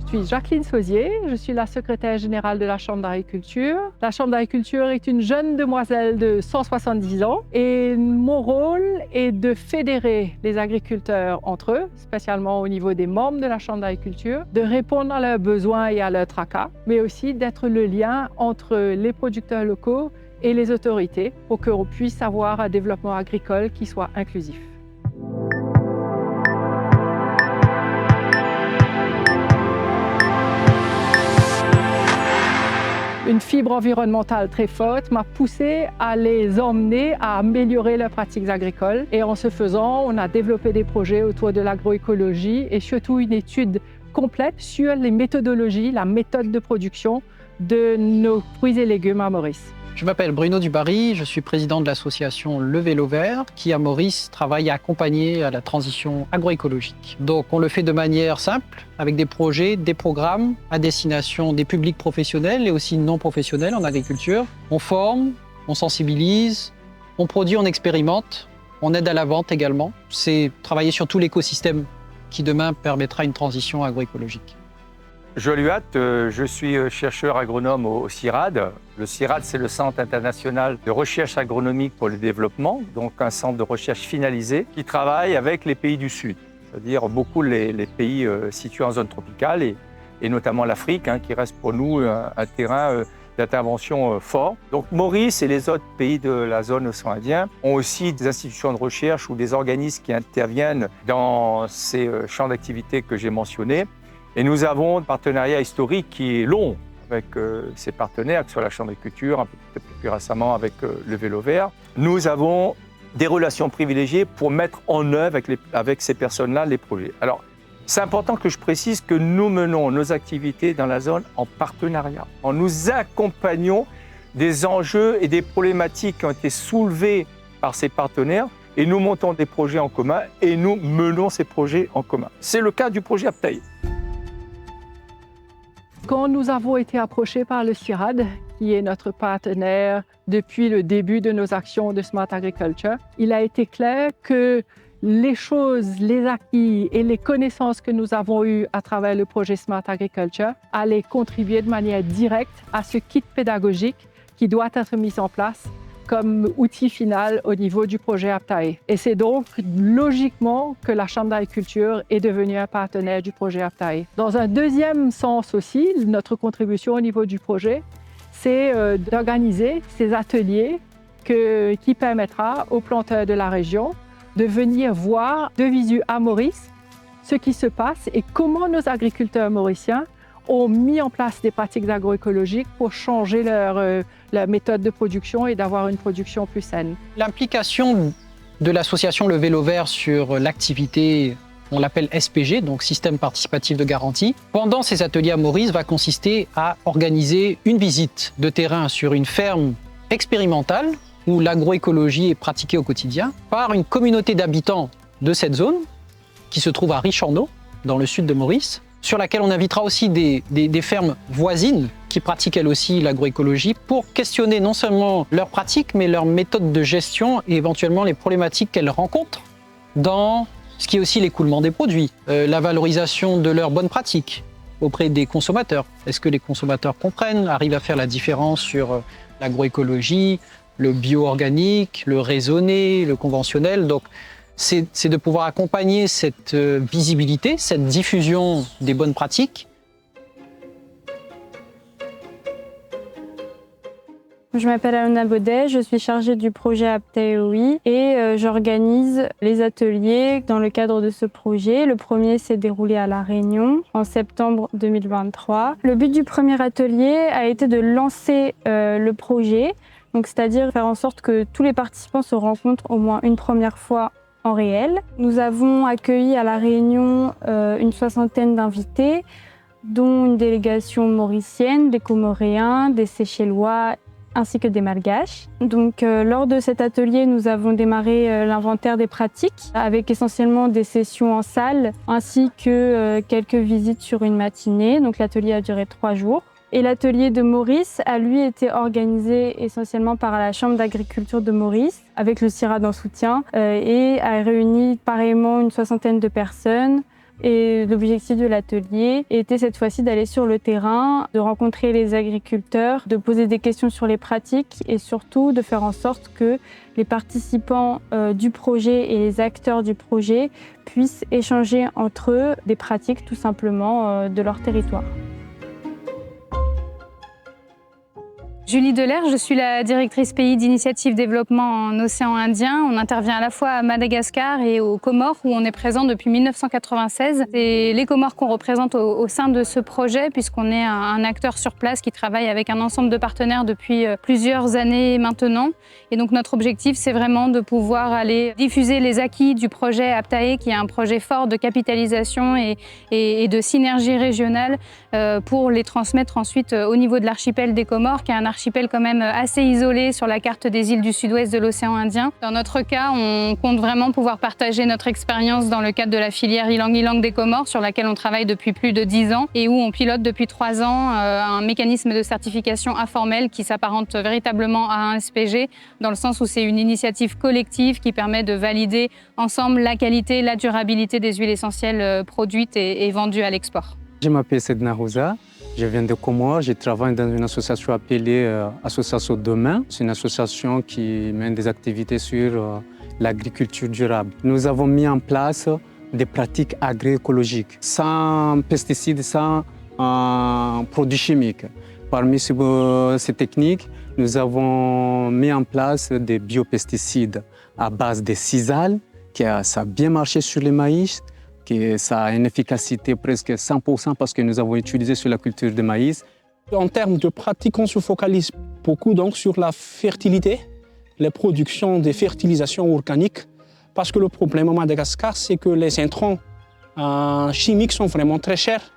Je suis Jacqueline Sauzier, je suis la secrétaire générale de la Chambre d'agriculture. La Chambre d'agriculture est une jeune demoiselle de 170 ans et mon rôle est de fédérer les agriculteurs entre eux, spécialement au niveau des membres de la Chambre d'agriculture, de répondre à leurs besoins et à leurs tracas, mais aussi d'être le lien entre les producteurs locaux et les autorités pour qu'on puisse avoir un développement agricole qui soit inclusif. Une fibre environnementale très forte m'a poussé à les emmener à améliorer leurs pratiques agricoles. Et en ce faisant, on a développé des projets autour de l'agroécologie et surtout une étude complète sur les méthodologies, la méthode de production de nos fruits et légumes à Maurice. Je m'appelle Bruno Dubarry, je suis président de l'association Le Vélo Vert qui, à Maurice, travaille à accompagner à la transition agroécologique. Donc on le fait de manière simple, avec des projets, des programmes à destination des publics professionnels et aussi non professionnels en agriculture. On forme, on sensibilise, on produit, on expérimente, on aide à la vente également. C'est travailler sur tout l'écosystème qui demain permettra une transition agroécologique. Joël Huat, je suis chercheur agronome au CIRAD. Le CIRAD, c'est le Centre international de recherche agronomique pour le développement, donc un centre de recherche finalisé qui travaille avec les pays du Sud, c'est-à-dire beaucoup les pays situés en zone tropicale et notamment l'Afrique, qui reste pour nous un terrain d'intervention fort. Donc Maurice et les autres pays de la zone océan Indien ont aussi des institutions de recherche ou des organismes qui interviennent dans ces champs d'activité que j'ai mentionnés. Et nous avons un partenariat historique qui est long avec ces partenaires, que ce soit la Chambre d'agriculture, un peu plus récemment avec le Vélo Vert. Nous avons des relations privilégiées pour mettre en œuvre avec ces personnes-là les projets. Alors, c'est important que je précise que nous menons nos activités dans la zone en partenariat. Nous accompagnons des enjeux et des problématiques qui ont été soulevées par ces partenaires et nous montons des projets en commun et nous menons ces projets en commun. C'est le cas du projet Aptaï. Quand nous avons été approchés par le CIRAD, qui est notre partenaire depuis le début de nos actions de Smart Agriculture, il a été clair que les choses, les acquis et les connaissances que nous avons eues à travers le projet Smart Agriculture allaient contribuer de manière directe à ce kit pédagogique qui doit être mis en place comme outil final au niveau du projet Aptaï. Et c'est donc logiquement que la Chambre d'agriculture est devenue un partenaire du projet Aptaï. Dans un deuxième sens aussi, notre contribution au niveau du projet, c'est d'organiser ces ateliers qui permettra aux planteurs de la région de venir voir de visu à Maurice ce qui se passe et comment nos agriculteurs mauriciens ont mis en place des pratiques agroécologiques pour changer leur méthode de production et d'avoir une production plus saine. L'implication de l'association Le Vélo Vert sur l'activité, on l'appelle SPG, donc Système Participatif de Garantie, pendant ces ateliers à Maurice va consister à organiser une visite de terrain sur une ferme expérimentale où l'agroécologie est pratiquée au quotidien par une communauté d'habitants de cette zone qui se trouve à Richorneau, dans le sud de Maurice, sur laquelle on invitera aussi des fermes voisines qui pratiquent elles aussi l'agroécologie pour questionner non seulement leurs pratiques, mais leurs méthodes de gestion et éventuellement les problématiques qu'elles rencontrent dans ce qui est aussi l'écoulement des produits, la valorisation de leurs bonnes pratiques auprès des consommateurs. Est-ce que les consommateurs comprennent, arrivent à faire la différence sur l'agroécologie, le bio-organique, le raisonné, le conventionnel. Donc, c'est de pouvoir accompagner cette visibilité, cette diffusion des bonnes pratiques. Je m'appelle Alona Baudet, je suis chargée du projet Aptaï et j'organise les ateliers dans le cadre de ce projet. Le premier s'est déroulé à La Réunion en septembre 2023. Le but du premier atelier a été de lancer le projet, c'est-à-dire faire en sorte que tous les participants se rencontrent au moins une première fois en réel. Nous avons accueilli à La Réunion une soixantaine d'invités, dont une délégation mauricienne, des Comoréens, des Seychellois ainsi que des Malgaches. Donc, lors de cet atelier, nous avons démarré l'inventaire des pratiques avec essentiellement des sessions en salle ainsi que quelques visites sur une matinée. Donc, l'atelier a duré 3 jours. Et l'atelier de Maurice a lui été organisé essentiellement par la Chambre d'agriculture de Maurice avec le CIRAD en soutien et a réuni pareillement une soixantaine de personnes Et l'objectif de l'atelier était cette fois-ci d'aller sur le terrain, de rencontrer les agriculteurs, de poser des questions sur les pratiques et surtout de faire en sorte que les participants du projet et les acteurs du projet puissent échanger entre eux des pratiques tout simplement de leur territoire. Julie Delair, je suis la directrice pays d'initiative développement en océan Indien. On intervient à la fois à Madagascar et aux Comores où on est présent depuis 1996. C'est les Comores qu'on représente au sein de ce projet puisqu'on est un acteur sur place qui travaille avec un ensemble de partenaires depuis plusieurs années maintenant. Et donc notre objectif, c'est vraiment de pouvoir aller diffuser les acquis du projet Aptae qui est un projet fort de capitalisation et de synergie régionale pour les transmettre ensuite au niveau de l'archipel des Comores qui est un archipel quand même assez isolé sur la carte des îles du sud-ouest de l'océan Indien. Dans notre cas, on compte vraiment pouvoir partager notre expérience dans le cadre de la filière Ilang-Ilang des Comores sur laquelle on travaille depuis plus de 10 ans et où on pilote depuis 3 ans un mécanisme de certification informel qui s'apparente véritablement à un SPG dans le sens où c'est une initiative collective qui permet de valider ensemble la qualité, la durabilité des huiles essentielles produites et vendues à l'export. Je m'appelle Sedna Rouza. Je viens de Comores, je travaille dans une association appelée Association Demain. C'est une association qui mène des activités sur l'agriculture durable. Nous avons mis en place des pratiques agroécologiques, sans pesticides, sans produits chimiques. Parmi ces techniques, nous avons mis en place des biopesticides à base de sisal, ça a bien marché sur les maïs, que ça a une efficacité presque 100% parce que nous avons utilisé sur la culture de maïs. En termes de pratique, on se focalise beaucoup donc sur la fertilité, la production de fertilisation organique, parce que le problème à Madagascar, c'est que les intrants chimiques sont vraiment très chers.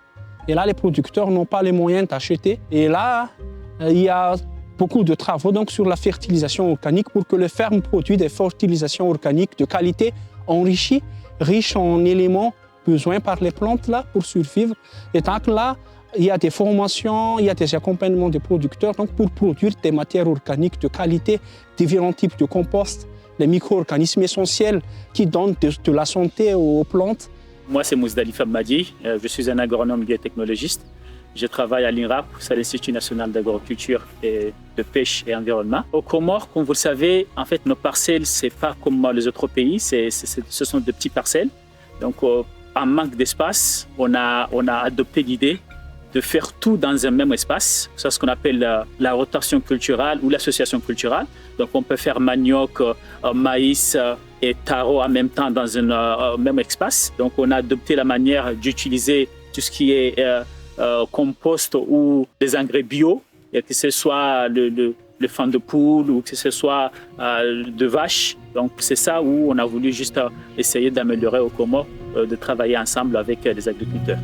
Et là, les producteurs n'ont pas les moyens d'acheter. Et là, il y a beaucoup de travaux donc, sur la fertilisation organique pour que les fermes produisent des fertilisations organiques de qualité enrichies, riches en éléments besoins par les plantes là, pour survivre. Et donc là, il y a des formations, il y a des accompagnements des producteurs donc pour produire des matières organiques de qualité, différents types de compost, les micro-organismes essentiels qui donnent de la santé aux plantes. Moi, c'est Mousdalifa Madi, je suis un agronome biotechnologiste. Je travaille à l'INRAP, c'est l'Institut national d'agriculture et de pêche et environnement. Aux Comores, comme vous le savez, en fait, nos parcelles, ce n'est pas comme les autres pays, ce sont de petites parcelles. Donc, en manque d'espace, on a adopté l'idée de faire tout dans un même espace. C'est ce qu'on appelle la rotation culturelle ou l'association culturelle. Donc, on peut faire manioc, maïs et taro en même temps dans un même espace. Donc, on a adopté la manière d'utiliser tout ce qui est compost ou des engrais bio, et que ce soit le fan de poule ou que ce soit de vache. Donc c'est ça où on a voulu juste essayer d'améliorer au Comores, de travailler ensemble avec les agriculteurs.